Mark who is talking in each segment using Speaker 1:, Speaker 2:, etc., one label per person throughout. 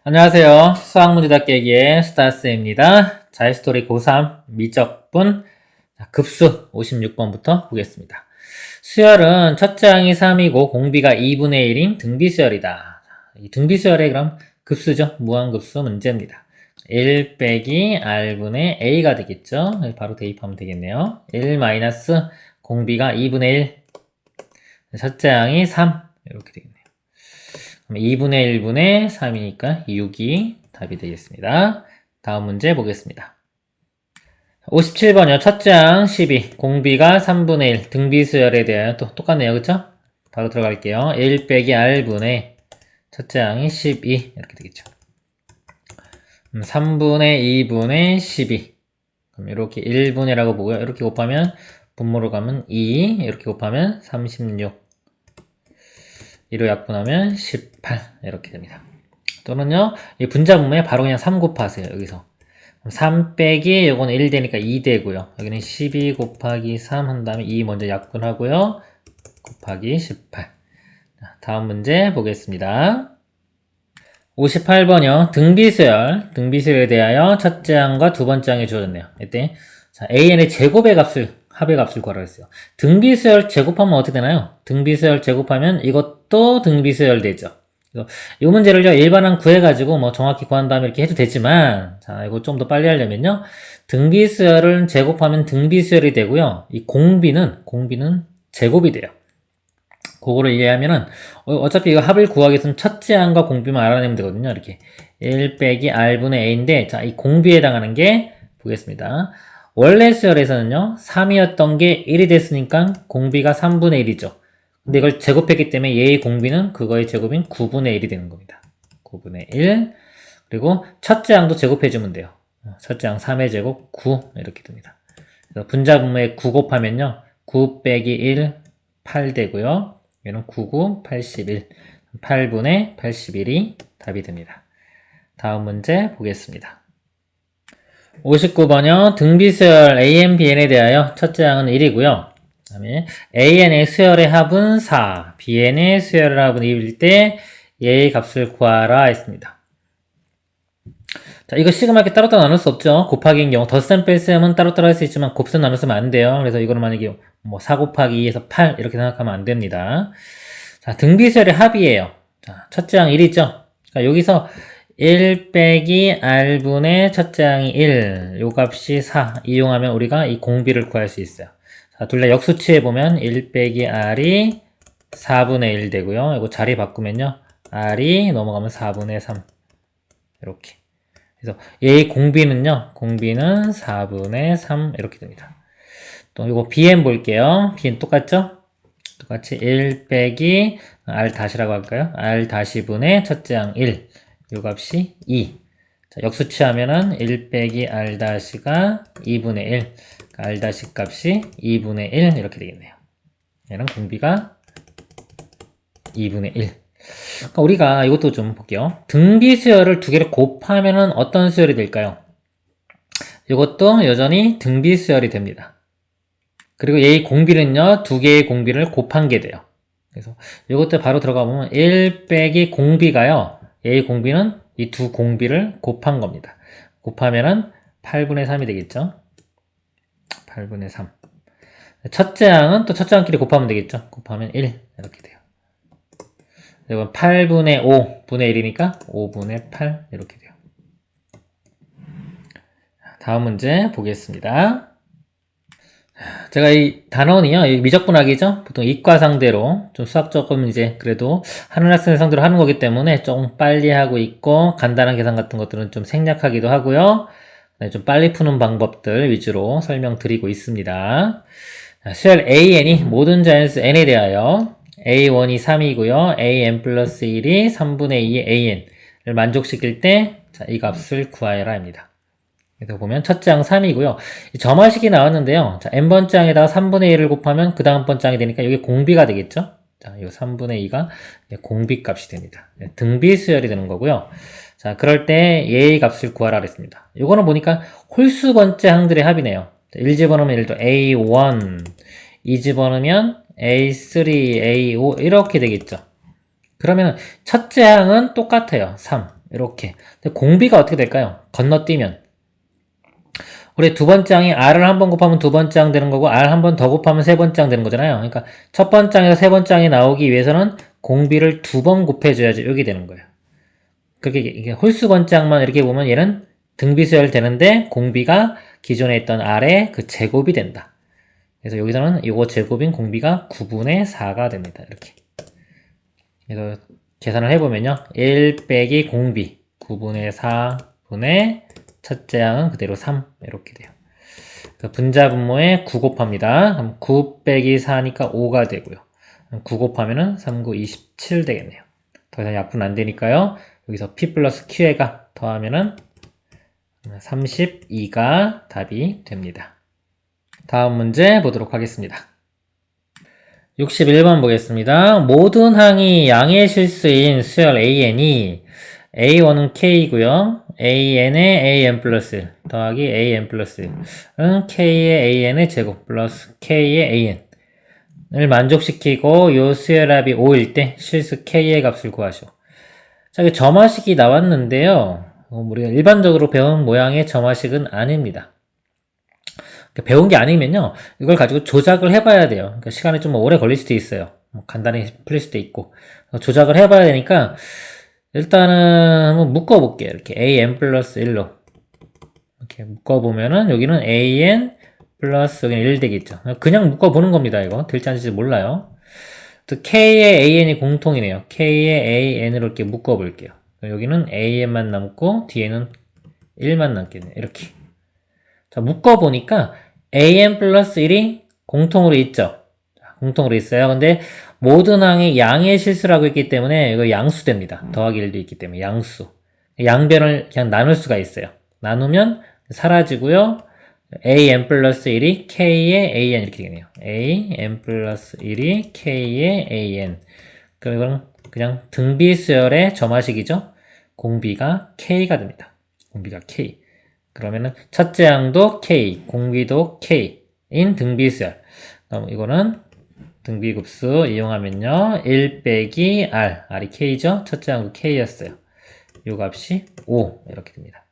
Speaker 1: 안녕하세요. 수학문제다 깨기의 스타스입니다. 자유스토리 고3 미적분 급수 56번부터 보겠습니다. 수열은 첫째 항이 3이고 공비가 2분의 1인 등비수열이다. 이 등비수열의 그럼 급수죠. 무한급수 문제입니다. 1 빼기 r분의 a가 되겠죠. 바로 대입하면 되겠네요. 1 마이너스 공비가 2분의 1, 첫째 항이 3 이렇게 되겠네요. 2분의 1분의 3이니까 6이 답이 되겠습니다. 다음 문제 보겠습니다. 57번이요. 첫째 항 12, 공비가 3분의 1, 등비수열에 대하여 또 똑같네요. 그쵸? 바로 들어갈게요. 1 빼기 r분의 첫째 항이 12 이렇게 되겠죠. 3분의 2분의 12 그럼 이렇게 1분이라고 보고요. 이렇게 곱하면 분모로 가면 2 이렇게 곱하면 36 2로 약분하면 18 이렇게 됩니다. 또는요 이 분자분모에 바로 그냥 3 곱하세요. 여기서 3 빼기 요거는 1 되니까 2 되고요. 여기는 12 곱하기 3 한 다음에 2 먼저 약분하고요. 곱하기 18. 다음 문제 보겠습니다. 58번이요. 등비수열에 대하여 첫째 항과 두 번째 항이 주어졌네요. 이때 자, an의 제곱의 값을 합의 값을 구하라 했어요. 등비수열 제곱하면 어떻게 되나요? 등비수열 제곱하면 이것도 등비수열 되죠. 이 문제를요, 일반항 구해가지고 뭐 정확히 구한 다음에 이렇게 해도 되지만, 자, 이거 좀 더 빨리 하려면요, 등비수열을 제곱하면 등비수열이 되고요, 이 공비는 제곱이 돼요. 그거를 이해하면은, 어차피 이거 합을 구하기 위해서는 첫째 항과 공비만 알아내면 되거든요, 이렇게. 1 빼기 r분의 a인데, 자, 이 공비에 해당하는 게, 보겠습니다. 원래 수열에서는요, 3이었던 게 1이 됐으니까 공비가 3분의 1이죠. 근데 이걸 제곱했기 때문에 얘의 공비는 그거의 제곱인 9분의 1이 되는 겁니다. 9분의 1. 그리고 첫째 항도 제곱해주면 돼요. 첫째 항 3의 제곱 9 이렇게 됩니다. 그래서 분자분모에 9 곱하면요. 9 빼기 1, 8 되고요. 얘는 9, 9, 81. 8분의 81이 답이 됩니다. 다음 문제 보겠습니다. 59번이요. 등비수열 AN, BN에 대하여 첫째 항은 1이고요. 그 다음에 AN의 수열의 합은 4, BN의 수열의 합은 2일 때 얘의 값을 구하라 했습니다. 자, 이거 시그마 이렇게 따로따로 나눌 수 없죠. 곱하기인 경우 덧셈 뺄셈은 따로따로 할 수 있지만 곱셈 나누면 안 돼요. 그래서 이거는 만약에 뭐 4 곱하기 2에서 8 이렇게 생각하면 안 됩니다. 자, 등비수열의 합이에요. 자, 첫째 항 1이죠. 그러니까 여기서 1 빼기 r분의 첫째 항이 1, 요 값이 4 이용하면 우리가 이 공비를 구할 수 있어요. 자, 둘 다 역수치해보면 1 빼기 r이 4분의 1 되고요. 이거 자리 바꾸면요. r이 넘어가면 4분의 3 이렇게. 그래서 얘의 공비는요. 공비는 4분의 3 이렇게 됩니다. 또 이거 bn 볼게요. bn 똑같죠? 똑같이 1 빼기 r 다시라고 할까요? r 다시분의 첫째 항 1, 요 값이 2. 자, 역수치하면은 1 빼기 r 다시가 2분의 1. r 다시 값이 2분의 1 이렇게 되겠네요. 얘는 공비가 2분의 1. 그러니까 우리가 이것도 좀 볼게요. 등비수열을 두 개를 곱하면은 어떤 수열이 될까요? 이것도 여전히 등비수열이 됩니다. 그리고 얘의 공비는요, 두 개의 공비를 곱한 게 돼요. 그래서 이것도 바로 들어가 보면 1 빼기 공비가요, 얘의 공비는 이 두 공비를 곱한 겁니다. 곱하면은 8분의 3이 되겠죠? 8분의 3. 첫째 항은 또 첫째 항끼리 곱하면 되겠죠? 곱하면 1. 이렇게 돼요. 이건 8분의 5, 분의 1이니까 5분의 8. 이렇게 돼요. 다음 문제 보겠습니다. 제가 이 단원이요, 이 미적분하기죠? 보통 이과 상대로 좀 수학적으로 이제 그래도 하는 학생을 상대로 하는 거기 때문에 좀 빨리 하고 있고 간단한 계산 같은 것들은 좀 생략하기도 하고요. 좀 빨리 푸는 방법들 위주로 설명드리고 있습니다. 수열 AN이 모든 자연수 N에 대하여 A1이 3이고요. AN 플러스 1이 3분의 2의 AN을 만족시킬 때, 자, 이 값을 구하여라 합니다. 그래서 보면 첫째 항 3이고요. 점화식이 나왔는데요. 자, n번째 항에다가 3분의 1을 곱하면 그 다음 번째 항이 되니까 이게 공비가 되겠죠? 자, 이 3분의 2가 공비 값이 됩니다. 등비수열이 되는 거고요. 자, 그럴 때 얘의 값을 구하라 그랬습니다. 요거는 보니까 홀수 번째 항들의 합이네요. 1 집어넣으면 예를 들어 A1, 2 집어넣으면 A3, A5 이렇게 되겠죠. 그러면 첫째 항은 똑같아요. 3. 이렇게. 근데 공비가 어떻게 될까요? 건너뛰면. 우리 두 번째 항이 R을 한 번 곱하면 두 번째 항 되는 거고, R 한 번 더 곱하면 세 번째 항 되는 거잖아요. 그러니까 첫 번째 항에서 세 번째 항이 나오기 위해서는 공비를 두 번 곱해줘야지 여기 되는 거예요. 그렇게 이게 홀수 번째 항만 이렇게 보면 얘는 등비수열 되는데 공비가 기존에 있던 R의 그 제곱이 된다. 그래서 여기서는 이거 제곱인 공비가 9분의 4가 됩니다. 이렇게. 그래서 계산을 해보면요. 1 빼기 공비 9분의 4분의 첫째 항은 그대로 3 이렇게 돼요. 분자 분모에 9 곱합니다. 그럼 9 빼기 4니까 5가 되고요. 9 곱하면은 3, 9, 27 되겠네요. 더 이상 약분 안 되니까요. 여기서 P 플러스 Q에가 더하면은 32가 답이 됩니다. 다음 문제 보도록 하겠습니다. 61번 보겠습니다. 모든 항이 양의 실수인 수열 AN이 A1은 K이고요. AN의 AN 플러스 더하기 AN 플러스는 K의 AN의 제곱 플러스 K의 AN을 만족시키고 요 수열합이 5일 때 실수 K의 값을 구하시오. 자, 이게 점화식이 나왔는데요. 우리가 일반적으로 배운 모양의 점화식은 아닙니다. 배운 게 아니면요, 이걸 가지고 조작을 해봐야 돼요. 그러니까 시간이 좀 오래 걸릴 수도 있어요. 간단히 풀릴 수도 있고. 조작을 해봐야 되니까, 일단은 한번 묶어볼게요. 이렇게 AN 플러스 1로. 이렇게 묶어보면은, 여기는 AN 플러스 여기는 1 되겠죠. 그냥 묶어보는 겁니다, 이거. 될지 안 될지 몰라요. 또 K의 AN이 공통이네요. K의 AN으로 이렇게 묶어볼게요. 여기는 AN만 남고, 뒤에는 1만 남겠네요. 이렇게. 자, 묶어보니까 AN 플러스 1이 공통으로 있죠. 공통으로 있어요. 근데 모든 항이 양의 실수라고 했기 때문에 이거 양수됩니다. 더하기 1도 있기 때문에 양수. 양변을 그냥 나눌 수가 있어요. 나누면 사라지고요. AN 플러스 1이 K의 AN 이렇게 되겠네요. AN 플러스 1이 K의 AN. 그럼 이건 그냥 등비수열의 점화식이죠. 공비가 K가 됩니다. 공비가 K. 그러면은 첫째 항도 K, 공비도 K인 등비수열. 그럼 이거는 등비급수 이용하면요. 1 빼기 R, R이 K죠? 첫째 항도 K였어요. 요 값이 5 이렇게 됩니다.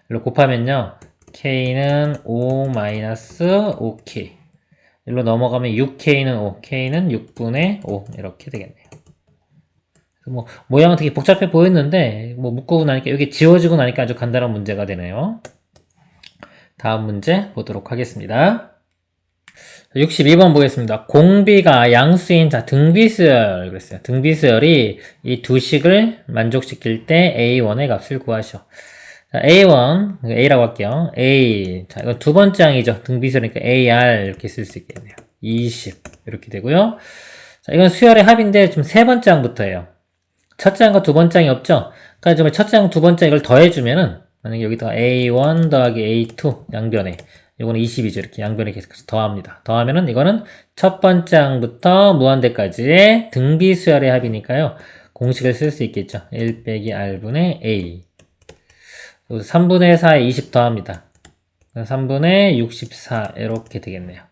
Speaker 1: 일로 곱하면요. K는 5 마이너스 5K. 일로 넘어가면 6K는 5, K는 6분의 5 이렇게 되겠네요. 뭐 모양은 되게 복잡해 보였는데 뭐 묶고 나니까 여기 지워지고 나니까 아주 간단한 문제가 되네요. 다음 문제 보도록 하겠습니다. 62번 보겠습니다. 공비가 양수인 등비수열 그랬어요. 등비수열이 이 두 식을 만족시킬 때 A1의 값을 구하시오. 자, A1, A라고 할게요. A. 자, 이건 두 번째 항이죠. 등비수열이니까 AR 이렇게 쓸 수 있겠네요. 20 이렇게 되고요. 자, 이건 수열의 합인데 지금 세 번째 항부터예요. 첫째 항과 두 번째 항이 없죠? 그러니까 첫째 항, 두 번째 이걸 더해주면은, 만약에 여기다가 A1 더하기 A2 양변에, 이거는 20이죠. 이렇게 양변에 계속 더합니다. 더하면은 이거는 첫 번째 항부터 무한대까지의 등비수열의 합이니까요. 공식을 쓸 수 있겠죠. 1 빼기 R분의 A. 3분의 4에 20 더합니다. 3분의 64 이렇게 되겠네요.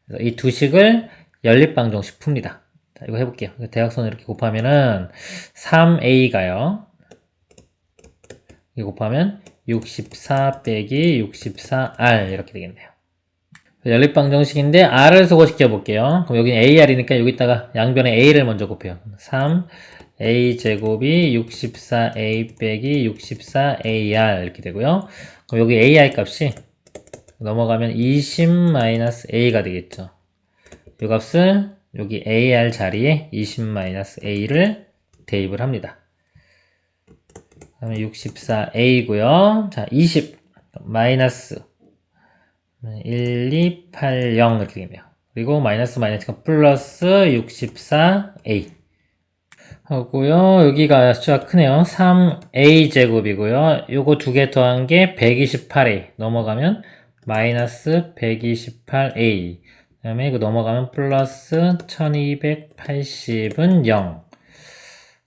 Speaker 1: 그래서 이 두 식을 연립방정식 풉니다. 자, 이거 해볼게요. 대각선을 이렇게 곱하면은 3a가요. 이거 곱하면 64 빼기 64r 이렇게 되겠네요. 연립방정식인데 r을 소거시켜 볼게요. 그럼 여기는 ar이니까 여기다가 양변에 a를 먼저 곱해요. 3a 제곱이 64a 빼기 64ar 이렇게 되고요. 그럼 여기 ai 값이 넘어가면 20-a가 되겠죠. 이 값을 여기 AR 자리에 20-A를 대입을 합니다. 그다음에 64A고요. 자, 20 마이너스 1280 이렇게 되겠네요. 그리고 마이너스가 플러스 64A 하고요. 여기가 숫자가 크네요. 3A 제곱이고요. 요거 두 개 더한 게 128A 넘어가면 마이너스 128A 그 다음에 이거 넘어가면 플러스 1280은 0.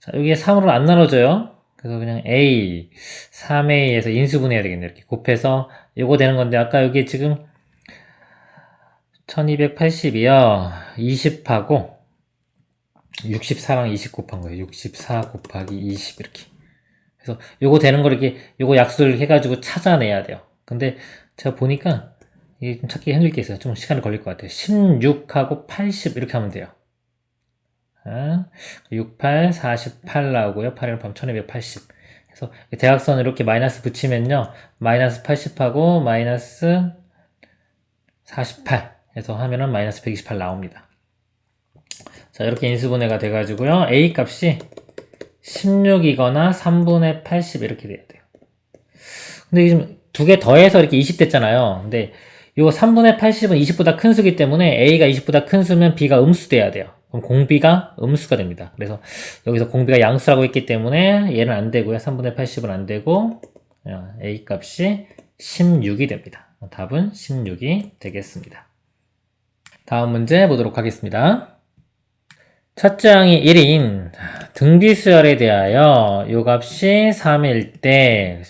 Speaker 1: 자, 여기에 3으로 안 나눠져요. 그래서 그냥 A, 3A에서 인수분해해야 되겠네요. 이렇게 곱해서 이거 되는 건데, 아까 여기 지금 1280이요. 20하고 64랑 20 곱한 거예요. 64 곱하기 20 이렇게. 그래서 요거 되는 걸 이렇게 요거 약수를 해가지고 찾아내야 돼요. 근데 제가 보니까 이게 좀 찾기 힘들 게 있어요. 좀 시간이 걸릴 것 같아요. 16하고 80 이렇게 하면 돼요. 68, 48 나오고요. 8을 보면 1280. 그래서 대각선을 이렇게 마이너스 붙이면요. 마이너스 80하고 마이너스 48 해서 하면은 마이너스 128 나옵니다. 자, 이렇게 인수분해가 돼가지고요. A 값이 16이거나 3분의 80 이렇게 돼야 돼요. 근데 지금 두 개 더해서 이렇게 20 됐잖아요. 근데 요 3분의 80은 20보다 큰 수기 때문에 A가 20보다 큰 수면 B가 음수 돼야 돼요. 그럼 공비가 음수가 됩니다. 그래서 여기서 공비가 양수라고 했기 때문에 얘는 안 되고요. 3분의 80은 안 되고 A 값이 16이 됩니다. 답은 16이 되겠습니다. 다음 문제 보도록 하겠습니다. 첫째 항이 1인 등비수열에 대하여 요 값이 3일 때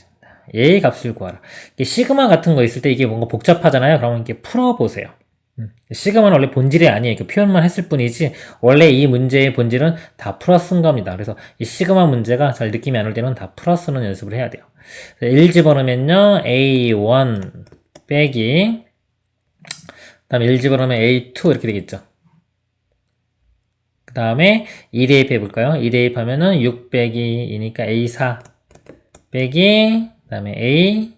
Speaker 1: A 값을 구하라. 시그마 같은 거 있을 때 이게 뭔가 복잡하잖아요. 그러면 이렇게 풀어보세요. 시그마는 원래 본질이 아니에요. 표현만 했을 뿐이지 원래 이 문제의 본질은 다 풀어 쓴 겁니다. 그래서 이 시그마 문제가 잘 느낌이 안 올 때는 다 풀어 쓰는 연습을 해야 돼요. 1 집어넣으면요 A1 빼기 그 다음에 1 집어넣으면 A2 이렇게 되겠죠. 그 다음에 2 대입해 볼까요? 2 대입하면은 6 빼기 2니까 A4 빼기 그 다음에 A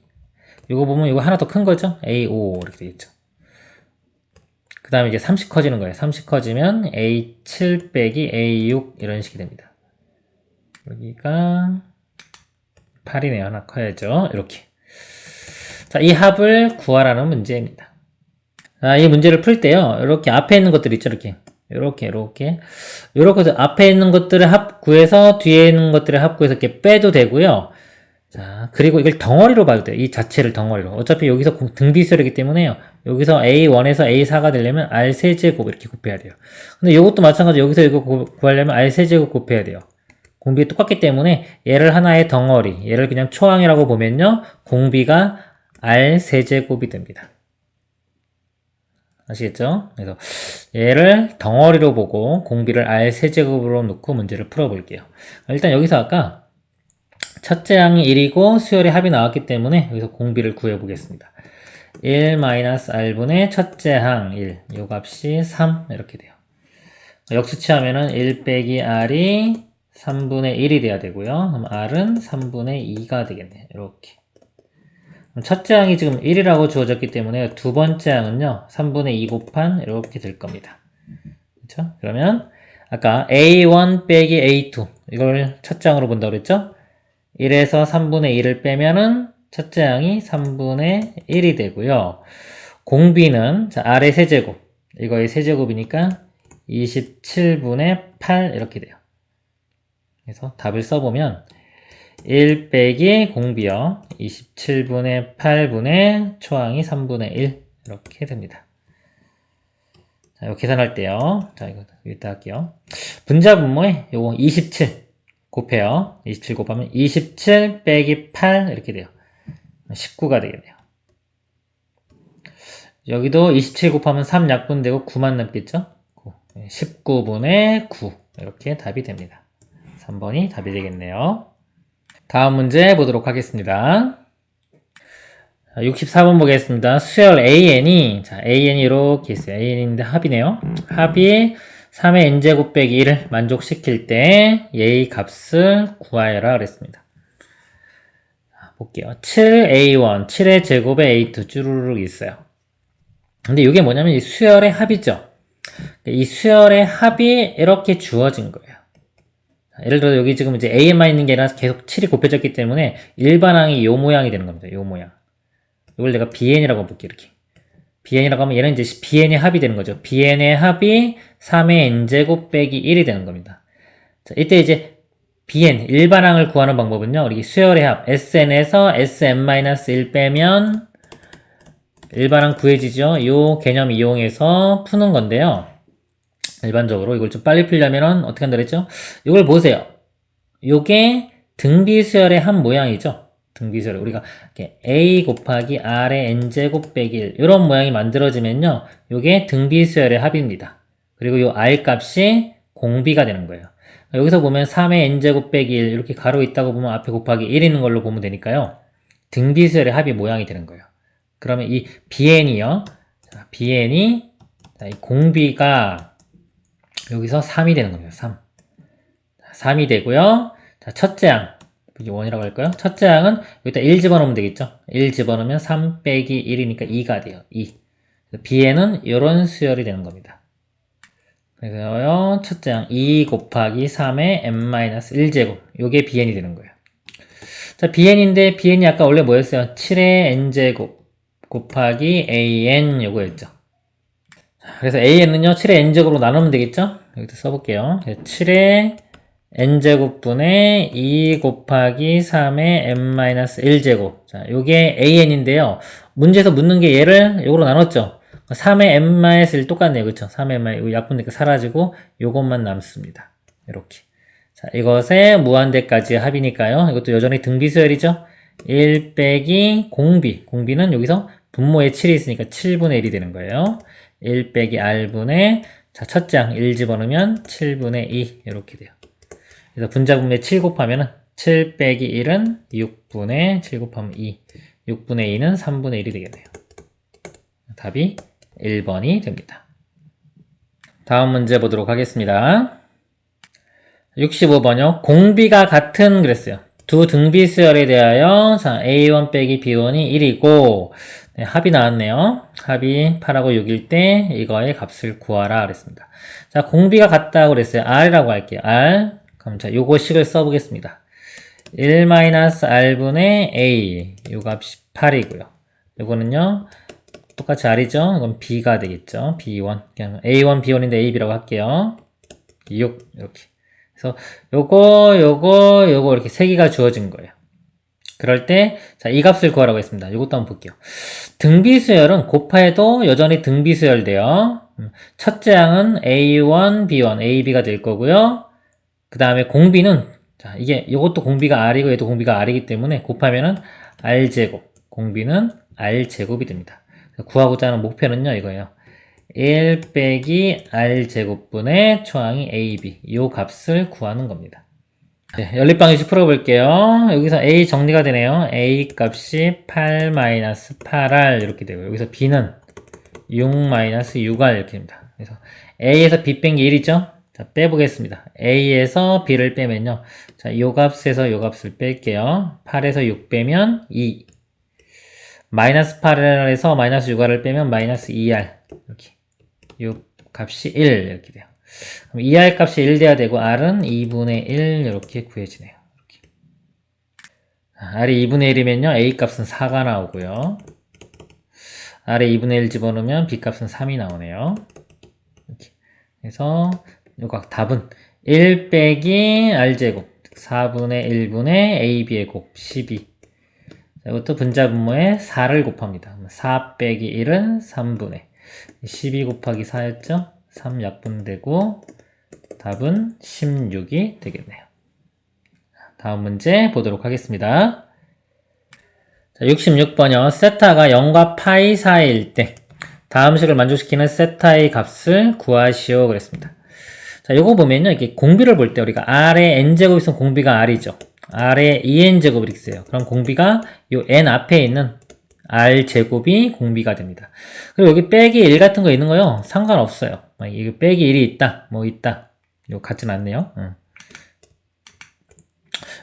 Speaker 1: 이거 보면 이거 하나 더 큰 거죠? A5 이렇게 되겠죠. 그 다음에 이제 30 커지는 거예요. 30 커지면 A7 빼기 A6 이런 식이 됩니다. 여기가 8이네요. 하나 커야죠. 이렇게. 자, 이 합을 구하라는 문제입니다. 자, 이 문제를 풀 때요. 이렇게 앞에 있는 것들 있죠. 이렇게. 이렇게 앞에 있는 것들을 합 구해서 뒤에 있는 것들을 합 구해서 이렇게 빼도 되고요. 자, 그리고 이걸 덩어리로 봐도 돼요. 이 자체를 덩어리로. 어차피 여기서 등비수열이기 때문에요. 여기서 A1에서 A4가 되려면 R3제곱 이렇게 곱해야 돼요. 근데 이것도 마찬가지로 여기서 이거 구하려면 R3제곱 곱해야 돼요. 공비가 똑같기 때문에 얘를 하나의 덩어리, 얘를 그냥 초항이라고 보면요. 공비가 R3제곱이 됩니다. 아시겠죠? 그래서 얘를 덩어리로 보고 공비를 R3제곱으로 놓고 문제를 풀어볼게요. 일단 여기서 아까 첫째 항이 1이고 수열의 합이 나왔기 때문에 여기서 공비를 구해보겠습니다. 1-r분의 첫째 항 1, 요 값이 3 이렇게 돼요. 역수치하면은 1 빼기 r이 3분의 1이 돼야 되고요. 그럼 r은 3분의 2가 되겠네요. 이렇게. 첫째 항이 지금 1이라고 주어졌기 때문에 두 번째 항은요 3분의 2 곱한 이렇게 될 겁니다. 그렇죠? 그러면 아까 A1 빼기 A2 이걸 첫째 항으로 본다고 그랬죠? 1에서 3분의 1을 빼면은 첫째 항이 3분의 1이 되고요. 공비는 자, R의 세제곱 이거의 세제곱이니까 27분의 8 이렇게 돼요. 그래서 답을 써보면 1 빼기 공비요 27분의 8분의 초항이 3분의 1 이렇게 됩니다. 자, 이거 계산할 때요. 자, 이거 여기다 할게요. 분자분모에 요거 27 곱해요. 27 곱하면 27 빼기 8 이렇게 돼요. 19가 되겠네요. 여기도 27 곱하면 3 약분되고 9만 남겠죠? 19분의 9 이렇게 답이 됩니다. 3번이 답이 되겠네요. 다음 문제 보도록 하겠습니다. 64번 보겠습니다. 수열 AN이 이렇게 있어요. AN인데 합이네요. 합이 3의 n제곱 빼기 1을 만족시킬 때 얘의 값을 구하여라 그랬습니다. 볼게요. 7A1, 7의 제곱에 A2 쭈루룩 있어요. 근데 이게 뭐냐면 이 수열의 합이죠. 이 수열의 합이 이렇게 주어진 거예요. 예를 들어 여기 지금 이제 AN만 있는 게 아니라 계속 7이 곱해졌기 때문에 일반항이 요 모양이 되는 겁니다. 요 모양. 이걸 내가 BN이라고 볼게요. 이렇게. BN이라고 하면 얘는 이제 BN의 합이 되는 거죠. BN의 합이 3의 n제곱 빼기 1이 되는 겁니다. 자, 이때 이제 BN, 일반항을 구하는 방법은요. 우리 수열의 합, SN에서 SM-1 빼면 일반항 구해지죠. 이 개념 이용해서 푸는 건데요. 일반적으로 이걸 좀 빨리 풀려면 어떻게 한다 그랬죠? 이걸 보세요. 요게 등비수열의 한 모양이죠. 등비수열. 우리가 이렇게 A 곱하기 R의 n제곱 빼기 1 이런 모양이 만들어지면요. 요게 등비수열의 합입니다. 그리고 요 R 값이 공비가 되는 거예요. 여기서 보면 3의 n제곱 빼기 1 이렇게 가로 있다고 보면 앞에 곱하기 1 있는 걸로 보면 되니까요. 등비수열의 합이 모양이 되는 거예요. 그러면 이 bn이요. 자, bn이 자, 이 공비가 여기서 3이 되는 겁니다. 3. 3이 되고요. 자, 첫째 항. 이게 원이라고 할까요? 첫째 항은 여기다 1 집어넣으면 되겠죠? 1 집어넣으면 3 빼기 1이니까 2가 돼요. 2. bn은 이런 수열이 되는 겁니다. 그래서요, 첫째 항 2 곱하기 3의 n-1제곱. 요게 bn이 되는 거예요. 자, bn인데 bn이 아까 원래 뭐였어요? 7의 n제곱 곱하기 an 요거였죠. 그래서 an은요, 7의 n제곱으로 나누면 되겠죠? 여기다 써볼게요. 7의 n제곱분의 2 곱하기 3의 n-1제곱. 자, 요게 an인데요. 문제에서 묻는 게 얘를 요거로 나눴죠? 3의 n-1 똑같네요. 그쵸? 3의 n-1 약분되니까 사라지고 요것만 남습니다. 이렇게. 자, 이것의 무한대까지의 합이니까요. 이것도 여전히 등비수열이죠? 1 빼기 공비. 공비는 여기서 분모에 7이 있으니까 7분의 1이 되는 거예요. 1 빼기 r분의 자, 첫째 항 1 집어넣으면 7분의 2 이렇게 돼요. 그래서 분자분모에 7 곱하면은 7 빼기 1은 6분의 7 곱하면 2. 6분의 2는 3분의 1이 되겠네요. 답이 1번이 됩니다. 다음 문제 보도록 하겠습니다. 65번요. 공비가 같은 그랬어요. 두 등비수열에 대하여 자 A1 빼기 B1이 1이고 네, 합이 나왔네요. 합이 8하고 6일 때 이거의 값을 구하라 그랬습니다. 자, 공비가 같다고 그랬어요. R이라고 할게요. R. 그럼 자, 요거 식을 써보겠습니다. 1-R분의 A. 요 값이 8이고요. 요거는요. 똑같이 R이죠? 이건 B가 되겠죠? B1. 그냥 A1, B1인데 A, B라고 할게요. 6. 이렇게. 그래서 요거 이렇게 세 개가 주어진 거예요. 그럴 때, 자, 이 값을 구하라고 했습니다. 요것도 한번 볼게요. 등비수열은 곱해도 여전히 등비수열돼요. 첫째 항은 A1, B1, AB가 될 거고요. 그 다음에 공비는, 자, 요것도 공비가 R이고 얘도 공비가 R이기 때문에 곱하면은 R제곱. 공비는 R제곱이 됩니다. 구하고자 하는 목표는요, 이거예요. 1 빼기 R제곱분의 초항이 AB. 요 값을 구하는 겁니다. 네, 연립방정식 풀어볼게요. 여기서 A 정리가 되네요. A 값이 8-8R 이렇게 되고, 여기서 B는 6-6R 이렇게 됩니다. 그래서 A에서 B 뺀 게 1이죠? 자, 빼보겠습니다. A에서 B를 빼면요. 자, 요 값에서 요 값을 뺄게요. 8에서 6 빼면 2. 마이너스 8R에서 마이너스 6R을 빼면 마이너스 2R. 이렇게. 요 값이 1. 이렇게 돼요. 그럼 2R 값이 1 돼야 되고, R은 2분의 1. 이렇게 구해지네요. 이렇게. R이 2분의 1이면요. A 값은 4가 나오고요. R에 2분의 1 집어넣으면 B 값은 3이 나오네요. 이렇게. 그래서, 요각 답은 1 빼기 R제곱. 4분의 1분의 AB의 곱. 12. 자, 이것도 분자분모에 4를 곱합니다. 4 빼기 1은 3분의 12 곱하기 4였죠? 3 약분되고 답은 16이 되겠네요. 다음 문제 보도록 하겠습니다. 자, 66번이요. 세타가 0과 파이 사이일 때 다음 식을 만족시키는 세타의 값을 구하시오 그랬습니다. 자, 요거 보면요. 이렇게 공비를 볼 때 우리가 R의 n제곱이 있으면 공비가 R이죠. R의 2n제곱이 이렇게 있어요. 그럼 공비가 요 n 앞에 있는 R제곱이 공비가 됩니다. 그리고 여기 빼기 1 같은 거 있는 거요. 상관없어요. 이거 빼기 1이 있다. 뭐 있다. 이거 같진 않네요.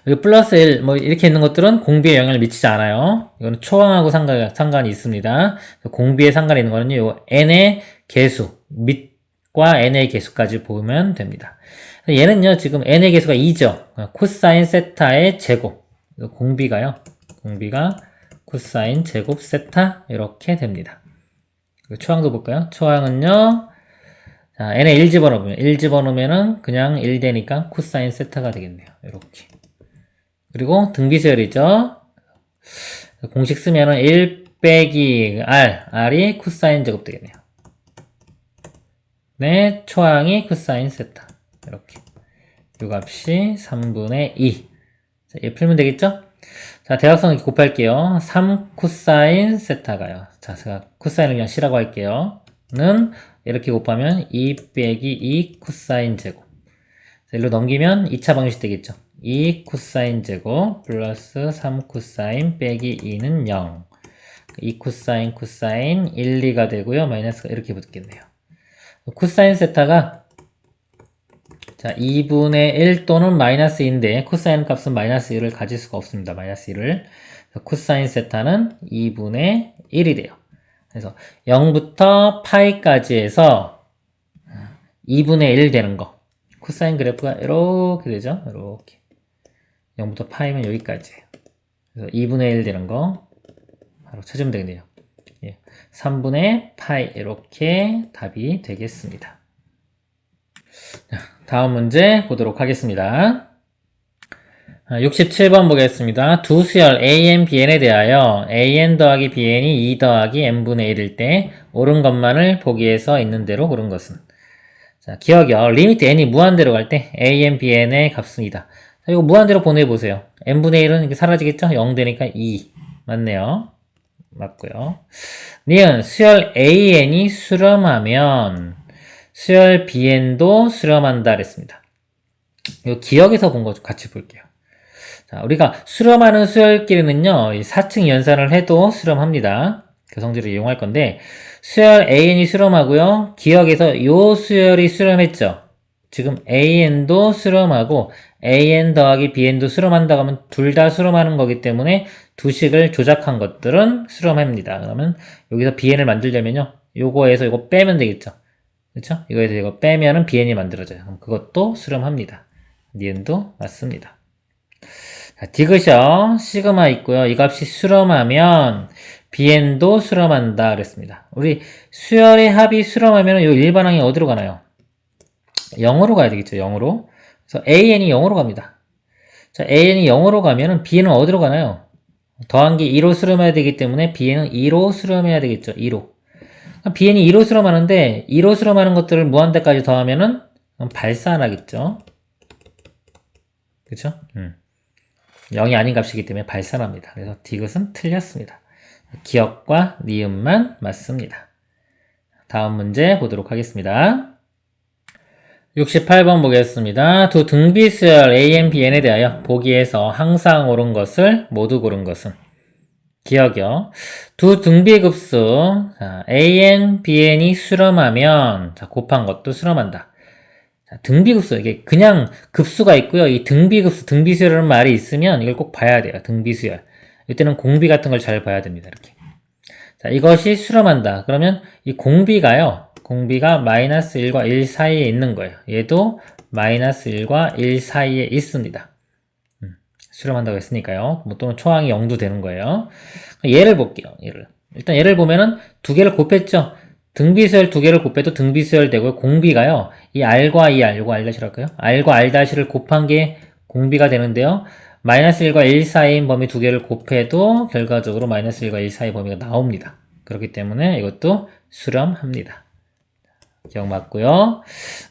Speaker 1: 여기 플러스 1, 뭐 이렇게 있는 것들은 공비에 영향을 미치지 않아요. 이거는 초항하고 상관이 있습니다. 공비에 상관이 있는 거는요. 요 n의 개수, 밑과 n의 개수까지 보면 됩니다. 얘는요, 지금 n의 개수가 2죠. 코사인 세타의 제곱. 공비가요. 공비가 코사인 제곱 세타 이렇게 됩니다. 초항도 볼까요? 초항은요. 자, n에 1 집어넣으면 1 집어넣으면은 그냥 1 되니까 코사인 세타가 되겠네요. 이렇게. 그리고 등비수열이죠. 공식 쓰면은 1 빼기 R, R이 코사인 제곱 되겠네요. 네, 초항이 코사인 세타. 이렇게. 요 값이 3분의 2. 자, 얘 풀면 되겠죠? 자, 대각선 이렇게 곱할게요. 3 코사인 세타가요. 자, 제가 코사인을 그냥 C라고 할게요. 는 이렇게 곱하면 2 빼기 2 코사인 제곱. 일로 넘기면 2차 방정식 되겠죠. 2 코사인 제곱 플러스 3 코사인 빼기 2는 0. 2 코사인 코사인 1, 2가 되고요. 마이너스가 이렇게 붙겠네요. 코사인 세타가 자 2분의 1 또는 마이너스 2인데 코사인 값은 마이너스 1을 가질 수가 없습니다. 마이너스 1을. 코사인 세타는 2분의 1이 돼요. 그래서 0부터 파이까지 해서 2분의 1 되는 거. 코사인 그래프가 이렇게 되죠. 이렇게. 0부터 파이면 여기까지예요. 그래서 2분의 1 되는 거 바로 찾으면 되겠네요. 3분의 파이 이렇게 답이 되겠습니다. 다음 문제 보도록 하겠습니다. 67번 보겠습니다. 두 수열 a,n, bn에 대하여 a,n 더하기 bn이 2 더하기 n분의 1일 때 옳은 것만을 보기에서 있는 대로 고른 것은? 자, 기억이요. 리미트 n이 무한대로 갈 때 a,n, bn의 값은 2다. 자, 이거 무한대로 보내보세요. n분의 1은 이렇게 사라지겠죠? 0 되니까 2. 맞네요. 맞고요. 니은 수열 a,n이 수렴하면 수열 bn도 수렴한다 그랬습니다. 이거 기억에서 본 거 같이 볼게요. 자, 우리가 수렴하는 수열끼리는요, 4층 연산을 해도 수렴합니다. 그 성질을 이용할 건데, 수열 AN이 수렴하고요, 기억에서 요 수열이 수렴했죠. 지금 AN도 수렴하고, AN 더하기 BN도 수렴한다고 하면 둘 다 수렴하는 거기 때문에 두 식을 조작한 것들은 수렴합니다. 그러면 여기서 BN을 만들려면요, 요거에서 요거 빼면 되겠죠. 그쵸? 이거에서 이거 빼면은 BN이 만들어져요. 그럼 그것도 수렴합니다. 니은도 맞습니다. 자, 디귿이요. 시그마 있고요. 이 값이 수렴하면 bn도 수렴한다 그랬습니다. 우리 수열의 합이 수렴하면 이 일반항이 어디로 가나요? 0으로 가야 되겠죠. 0으로. 그래서 an이 0으로 갑니다. 자, an이 0으로 가면은 bn은 어디로 가나요? 더한 게 2로 수렴해야 되기 때문에 bn은 2로 수렴해야 되겠죠. 2로. bn이 2로 수렴하는데 2로 수렴하는 것들을 무한대까지 더하면은 발산하겠죠. 그쵸? 0이 아닌 값이기 때문에 발산합니다. 그래서 디귿은 틀렸습니다. 기억과 니은만 맞습니다. 다음 문제 보도록 하겠습니다. 68번 보겠습니다. 두 등비수열 a,n, bn에 대하여 보기에서 항상 옳은 것을 모두 고른 것은? 기억이요. 두 등비급수 a,n, bn이 수렴하면 자, 곱한 것도 수렴한다. 등비급수, 이게 그냥 급수가 있고요. 이 등비급수, 등비수열이라는 말이 있으면 이걸 꼭 봐야 돼요. 등비수열. 이때는 공비 같은 걸 잘 봐야 됩니다. 이렇게. 자, 이것이 수렴한다. 그러면 이 공비가요. 공비가 마이너스 1과 1 사이에 있는 거예요. 얘도 마이너스 1과 1 사이에 있습니다. 수렴한다고 했으니까요. 뭐 또는 초항이 0도 되는 거예요. 얘를 볼게요. 일단 얘를 보면은 두 개를 곱했죠. 등비수열 두 개를 곱해도 등비수열 되고요. 공비가요. 이 R과 이 R, 요거 R' 할까요? R과 R' 곱한 게 공비가 되는데요. 마이너스 1과 1 사이인 범위 두 개를 곱해도 결과적으로 마이너스 1과 1 사이 범위가 나옵니다. 그렇기 때문에 이것도 수렴합니다. 기억 맞고요.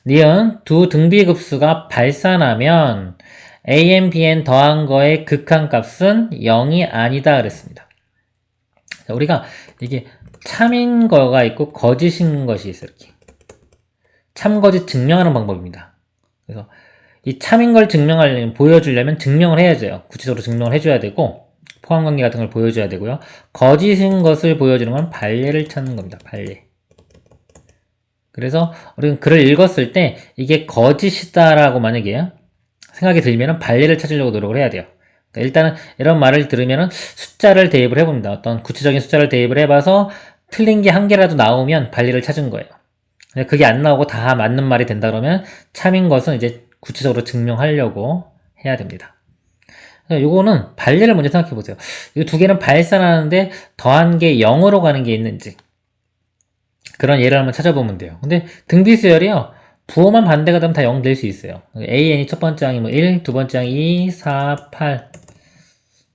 Speaker 1: 니은 두 등비급수가 발산하면 a,n, bn 더한 거의 극한값은 0이 아니다 그랬습니다. 자, 우리가 이게 참인 거가 있고 거짓인 것이 있어요. 이렇게. 참거짓 증명하는 방법입니다. 그래서 이 참인 걸 증명하려면, 보여주려면 증명을 해야죠. 구체적으로 증명을 해줘야 되고 포함관계 같은 걸 보여줘야 되고요. 거짓인 것을 보여주는 건 발례를 찾는 겁니다. 발례. 그래서 우리는 글을 읽었을 때 이게 거짓이다라고 만약에 생각이 들면 발례를 찾으려고 노력을 해야 돼요. 그러니까 일단은 이런 말을 들으면 숫자를 대입을 해봅니다. 어떤 구체적인 숫자를 대입을 해봐서 틀린 게 한 개라도 나오면 발례를 찾은 거예요. 그게 안 나오고 다 맞는 말이 된다 그러면 참인 것은 이제 구체적으로 증명하려고 해야 됩니다. 요거는 발례를 먼저 생각해 보세요. 이 두 개는 발산하는데 더한 게 0으로 가는 게 있는지 그런 예를 한번 찾아보면 돼요. 근데 등비수열이요. 부호만 반대가 되면 다 0 될 수 있어요. AN이 첫 번째 항이 뭐 1, 두 번째 항이 2, 4, 8.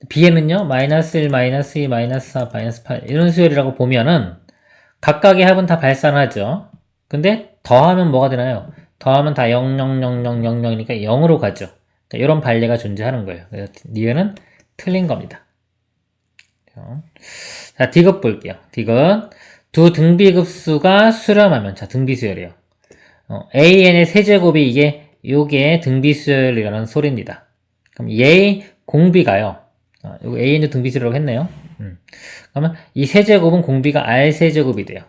Speaker 1: B에는요, 마이너스 1, 마이너스 2, 마이너스 4, 마이너스 8. 이런 수열이라고 보면은 각각의 합은 다 발산하죠. 근데 더하면 뭐가 되나요? 더하면 다 0, 0, 0, 0, 0, 0이니까 0으로 가죠. 이런 발례가 존재하는 거예요. 그래서 니은은 틀린 겁니다. 자, 디귿 볼게요. 디귿. 두 등비급수가 수렴하면, 자, 등비수열이에요. AN의 세제곱이 이게 요게 등비수열이라는 소리입니다. 그럼 얘의 공비가요. 요거 AN도 등비수열이라고 했네요. 그러면 이 세제곱은 공비가 R세제곱이 돼요.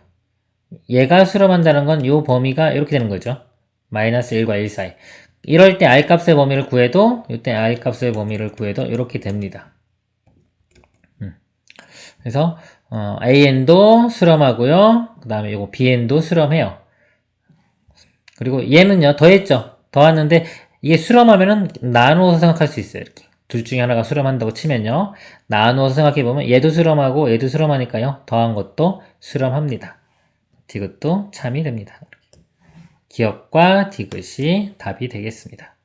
Speaker 1: 얘가 수렴한다는 건 요 범위가 이렇게 되는 거죠. 마이너스 1과 1 사이. 이럴 때 R값의 범위를 구해도, 이때 R값의 범위를 구해도 이렇게 됩니다. 그래서 AN도 수렴하고요. 그 다음에 요거 BN도 수렴해요. 그리고 얘는요, 더했죠. 더했는데 이게 수렴하면은 나누어서 생각할 수 있어요. 이렇게 둘 중에 하나가 수렴한다고 치면요, 나누어서 생각해보면 얘도 수렴하고 얘도 수렴하니까요, 더한 것도 수렴합니다. 디귿도 참이 됩니다. 기억과 디귿이 답이 되겠습니다.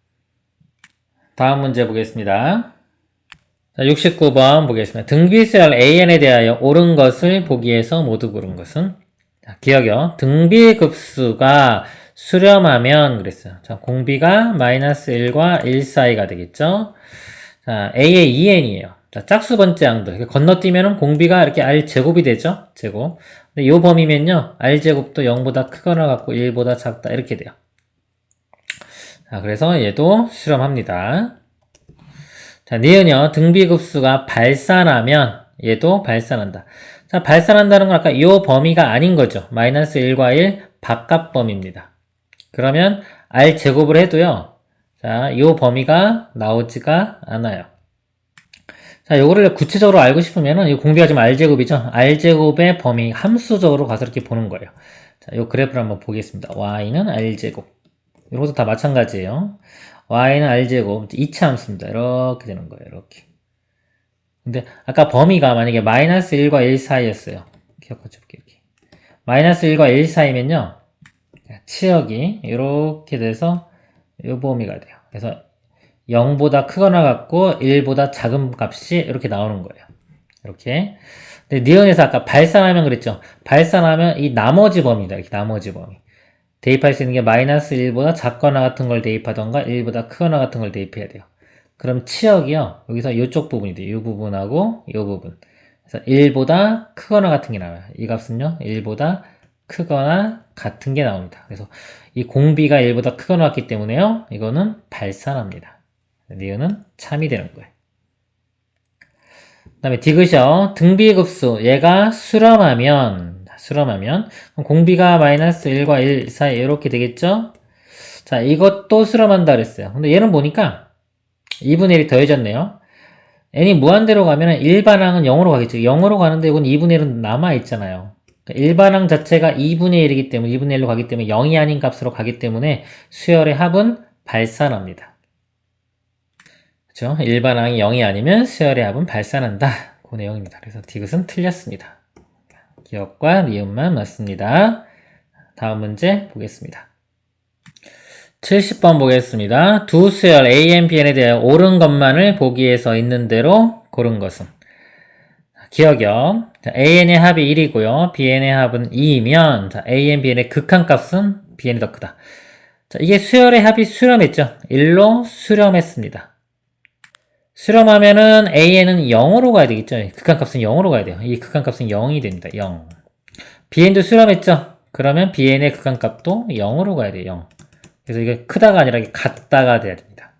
Speaker 1: 다음 문제 보겠습니다. 자, 69번 보겠습니다. 등비수열 AN에 대하여 옳은 것을 보기에서 모두 고른 것은? 자, 기억이요. 등비급수가 수렴하면 그랬어요. 자, 공비가 마이너스 1과 1 사이가 되겠죠. 자, A의 2n이에요. 자, 짝수 번째 양들. 건너뛰면은 공비가 이렇게 R제곱이 되죠. 제곱. 근데 요 범위면요, R제곱도 0보다 크거나 같고 1보다 작다. 이렇게 돼요. 자, 그래서 얘도 수렴합니다. 자, 니은요, 등비급수가 발산하면 얘도 발산한다. 자, 발산한다는 건 아까 요 범위가 아닌 거죠. 마이너스 1과 1 바깥 범위입니다. 그러면 R제곱을 해도요, 자, 요 범위가 나오지가 않아요. 자, 요거를 구체적으로 알고 싶으면은, 이 공비가 지금 R제곱이죠? R제곱의 범위 함수적으로 가서 이렇게 보는 거예요. 자, 요 그래프를 한번 보겠습니다. Y는 R제곱. 요것도 다 마찬가지예요. Y는 R제곱. 2차 함수입니다. 이렇게 되는 거예요. 이렇게. 근데, 아까 범위가 만약에 마이너스 1과 1 사이였어요. 기억하죠? 이렇게. 마이너스 1과 1 사이면요, 치역이 이렇게 돼서 요 범위가 돼요. 그래서 0보다 크거나 같고 1보다 작은 값이 이렇게 나오는 거예요. 이렇게. 근데 니은에서 아까 발산하면 그랬죠. 발산하면 이 나머지 범위다. 이렇게 나머지 범위. 대입할 수 있는 게 마이너스 1보다 작거나 같은 걸 대입하던가 1보다 크거나 같은 걸 대입해야 돼요. 그럼 치역이요, 여기서 이쪽 부분이 돼요. 이 부분하고 이 부분. 그래서 1보다 크거나 같은 게 나와요. 이 값은요, 1보다 크거나 같은 게 나옵니다. 그래서 이 공비가 1보다 크거나 같기 때문에요, 이거는 발산합니다. 니은은 참이 되는 거예요. 그 다음에 디귿이요. 등비급수, 얘가 수렴하면 그럼 공비가 마이너스 1과 1 사이 이렇게 되겠죠? 자, 이것도 수렴한다 그랬어요. 근데 얘는 보니까 2분의 1이 더해졌네요. n이 무한대로 가면 일반항은 0으로 가겠죠. 0으로 가는데 이건 2분의 1은 남아있잖아요. 그러니까 일반항 자체가 2분의 1이기 때문에, 2분의 1로 가기 때문에 0이 아닌 값으로 가기 때문에 수열의 합은 발산합니다. 그렇죠? 일반항이 0이 아니면 수열의 합은 발산한다. 그 내용입니다. 그래서 디귿은 틀렸습니다. 기억과 니은만 맞습니다. 다음 문제 보겠습니다. 70번 보겠습니다. 두 수열 A, Bn에 대해 옳은 것만을 보기에서 있는 대로 고른 것은? 기억이요. AN의 합이 1이고요. BN의 합은 2이면, 자, AN, BN의 극한값은 BN이 더 크다. 자, 이게 수열의 합이 수렴했죠. 1로 수렴했습니다. 수렴하면은 AN은 0으로 가야 되겠죠. 극한값은 0으로 가야 돼요. 이 극한값은 0이 됩니다. 0. BN도 수렴했죠. 그러면 BN의 극한값도 0으로 가야 돼요. 0. 그래서 이게 크다가 아니라 이게 같다가 돼야 됩니다.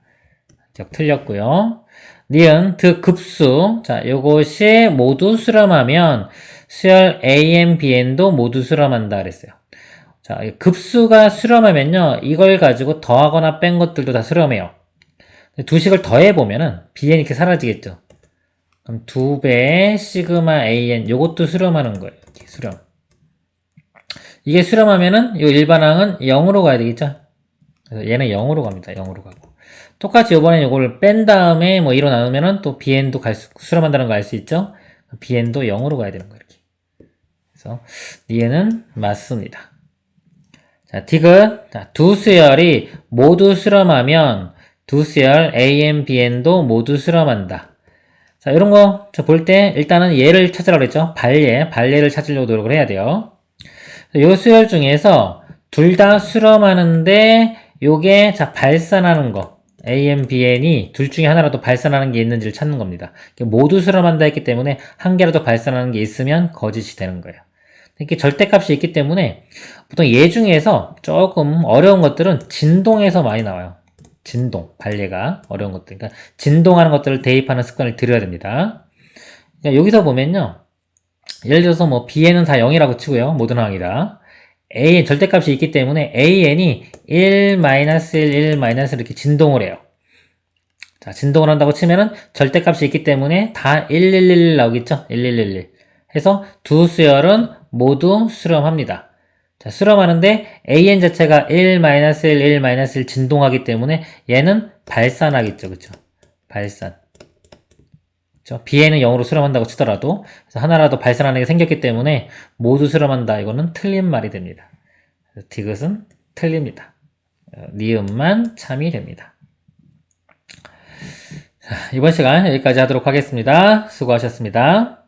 Speaker 1: 기억 틀렸고요. 니은 득급수. 자, 요것이 모두 수렴하면 수열 AN, BN도 모두 수렴한다 그랬어요. 자, 급수가 수렴하면요, 이걸 가지고 더하거나 뺀 것들도 다 수렴해요. 두 식을 더해보면은 BN이 이렇게 사라지겠죠. 그럼 2배 시그마 AN, 요것도 수렴하는 거예요. 이렇게 수렴. 이게 수렴하면은 요 일반항은 0으로 가야 되겠죠. 그래서 얘는 0으로 갑니다. 0으로 가고. 똑같이 요번에 요거를 뺀 다음에 뭐 2로 나누면은 또 BN도 수렴한다는 거 알 수 있죠. BN도 0으로 가야 되는 거예요. 이렇게. 그래서 얘는 맞습니다. 자, 디귿. 자, 두 수열이 모두 수렴하면 두 수열 AN, BN도 모두 수렴한다. 자, 이런 거 볼 때 일단은 얘를 찾으라고 그랬죠. 발예를 찾으려고 노력을 해야 돼요. 요 수열 중에서 둘 다 수렴하는데 요게 자 발산하는 거 AN, BN이 둘 중에 하나라도 발산하는 게 있는지를 찾는 겁니다. 모두 수렴한다 했기 때문에 한 개라도 발산하는 게 있으면 거짓이 되는 거예요. 이렇게 절대값이 있기 때문에 보통 얘 중에서 조금 어려운 것들은 진동에서 많이 나와요. 진동, 발레가 어려운 것들. 그러니까 진동하는 것들을 대입하는 습관을 들여야 됩니다. 그러니까 여기서 보면요. 예를 들어서 뭐 bn은 다 0이라고 치고요. 모든 항이다. an 절대값이 있기 때문에 an이 1, 1, 1 이렇게 진동을 해요. 자, 진동을 한다고 치면은 절대값이 있기 때문에 다 111 나오겠죠? 1111 해서 두 수열은 모두 수렴합니다. 자, 수렴하는데 an 자체가 1, 1, 1 진동하기 때문에 얘는 발산하겠죠. 그쵸? 발산. 그쵸? bn은 0으로 수렴한다고 치더라도 그래서 하나라도 발산하는 게 생겼기 때문에 모두 수렴한다. 이거는 틀린 말이 됩니다. 디귿은 틀립니다. 니은만 참이 됩니다. 자, 이번 시간 여기까지 하도록 하겠습니다. 수고하셨습니다.